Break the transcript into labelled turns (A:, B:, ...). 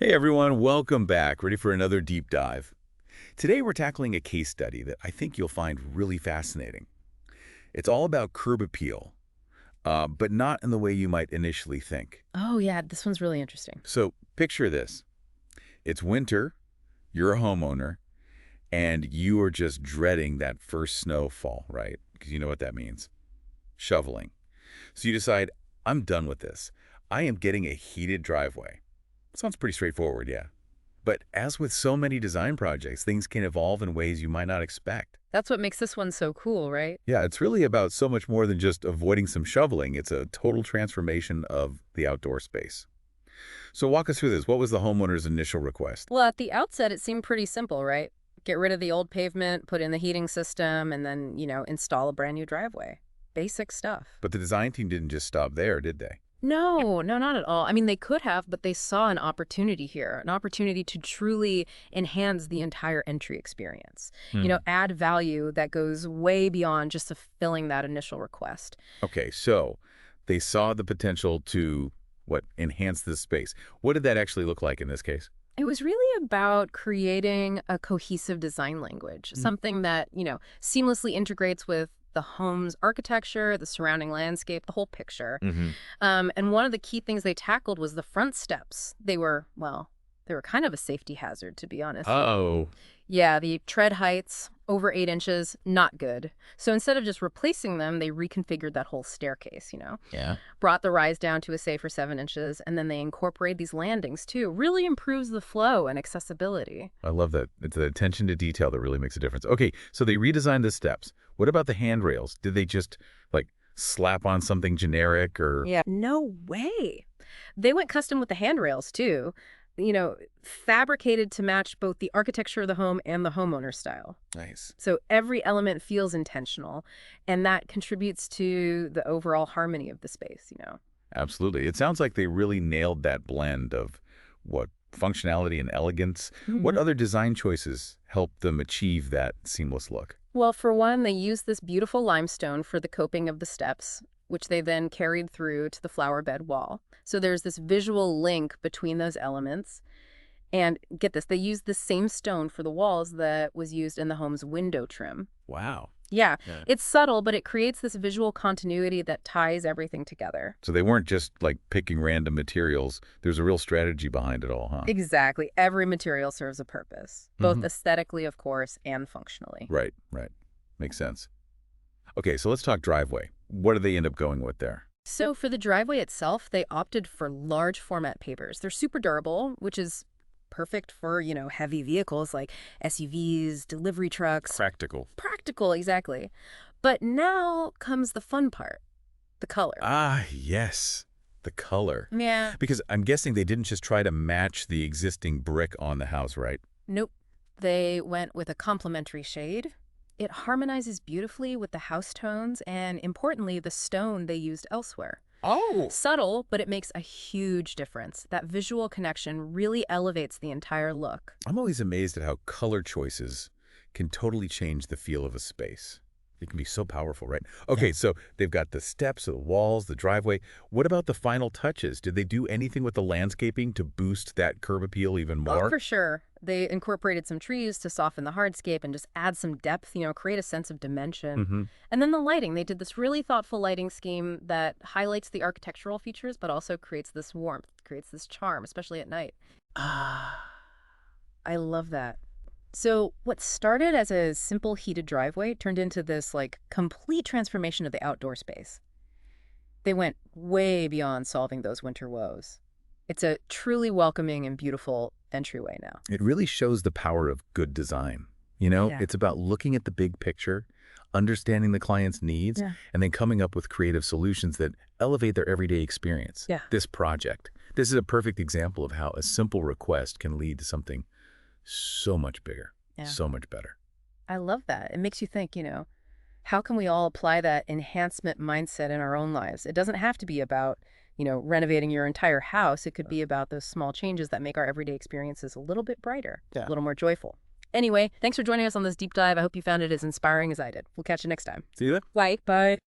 A: Hey everyone, welcome back. Ready for another deep dive. Today we're tackling a case study that I think you'll find really fascinating. It's all about curb appeal, but not in the way you might initially think.
B: Oh, yeah, this one's really interesting.
A: So picture this. It's winter, you're a homeowner, and you are just dreading that first snowfall, right? Because you know what that means. Shoveling. So you decide, I'm done with this. I am getting a heated driveway. Sounds pretty straightforward, yeah. But as with so many design projects, things can evolve in ways you might not expect.
B: That's what makes this one so cool, right?
A: Yeah, it's really about so much more than just avoiding some shoveling. It's a total transformation of the outdoor space. So walk us through this. What was the homeowner's initial request?
B: Well, at the outset, it seemed pretty simple, right? Get rid of the old pavement, put in the heating system, and then, install a brand new driveway. Basic stuff.
A: But the design team didn't just stop there, did they?
B: No, no, not at all. I mean, they could have, but they saw an opportunity here, an opportunity to truly enhance the entire entry experience.
A: Hmm.
B: Add value that goes way beyond just fulfilling that initial request.
A: Okay, so they saw the potential to, enhance this space. What did that actually look like in this case?
B: It was really about creating a cohesive design language, something that, seamlessly integrates with the home's architecture, the surrounding landscape, the whole picture.
A: Mm-hmm.
B: And one of the key things they tackled was the front steps. They were kind of a safety hazard, to be honest.
A: Oh,
B: Yeah, the tread heights, over 8 inches, not good. So instead of just replacing them, they reconfigured that whole staircase.
A: yeah.
B: Brought the rise down to a safer 7 inches, and then they incorporate these landings too. Really improves the flow and accessibility.
A: I love that. It's the attention to detail that really makes a difference. Okay, so they redesigned the steps. What about the handrails? Did they just, slap on something generic or...
B: Yeah. No way. They went custom with the handrails too. Fabricated to match both the architecture of the home and the homeowner style.
A: Nice.
B: So every element feels intentional, and that contributes to the overall harmony of the space.
A: Absolutely. It sounds like they really nailed that blend of functionality and elegance. What other design choices helped them achieve that seamless look?
B: Well, for one, they used this beautiful limestone for the coping of the steps, which they then carried through to the flower bed wall. So there's this visual link between those elements. And get this, they used the same stone for the walls that was used in the home's window trim.
A: Wow.
B: Yeah,
A: Yeah.
B: it's subtle, but it creates this visual continuity that ties everything together.
A: So they weren't just picking random materials. There's a real strategy behind it all, huh?
B: Exactly. Every material serves a purpose, both
A: Mhm.
B: aesthetically, of course, and functionally.
A: Right, right. Makes sense. Okay, so let's talk driveway. What did they end up going with there?
B: So for the driveway itself, they opted for large format pavers. They're super durable, which is perfect for, heavy vehicles like SUVs, delivery trucks.
A: Practical.
B: Practical, exactly. But now comes the fun part, the color.
A: Ah, yes. The color.
B: Yeah.
A: Because I'm guessing they didn't just try to match the existing brick on the house, right?
B: Nope. They went with a complementary shade. It harmonizes beautifully with the house tones and, importantly, the stone they used elsewhere.
A: Oh.
B: Subtle, but it makes a huge difference. That visual connection really elevates the entire look.
A: I'm always amazed at how color choices can totally change the feel of a space. It can be so powerful, right? Okay, so they've got the steps, the walls, the driveway. What about the final touches? Did they do anything with the landscaping to boost that curb appeal even
B: Oh,
A: more?
B: for sure. They incorporated some trees to soften the hardscape and just add some depth, create a sense of dimension.
A: Mm-hmm.
B: And then the lighting. They did this really thoughtful lighting scheme that highlights the architectural features, but also creates this warmth, creates this charm, especially at night. Ah, I love that. So what started as a simple heated driveway turned into this complete transformation of the outdoor space. They went way beyond solving those winter woes. It's a truly welcoming and beautiful entryway now.
A: It really shows the power of good design.
B: Yeah.
A: It's about looking at the big picture, understanding the client's needs,
B: Yeah.
A: and then coming up with creative solutions that elevate their everyday experience.
B: Yeah.
A: This project, this is a perfect example of how a simple request can lead to something so much bigger,
B: Yeah.
A: so much better.
B: I love that. It makes you think, how can we all apply that enhancement mindset in our own lives? It doesn't have to be about, renovating your entire house. It could be about those small changes that make our everyday experiences a little bit brighter,
A: Yeah.
B: a little more joyful. Anyway, thanks for joining us on this deep dive. I hope you found it as inspiring as I did. We'll catch you next time.
A: See you there.
B: Bye. Bye.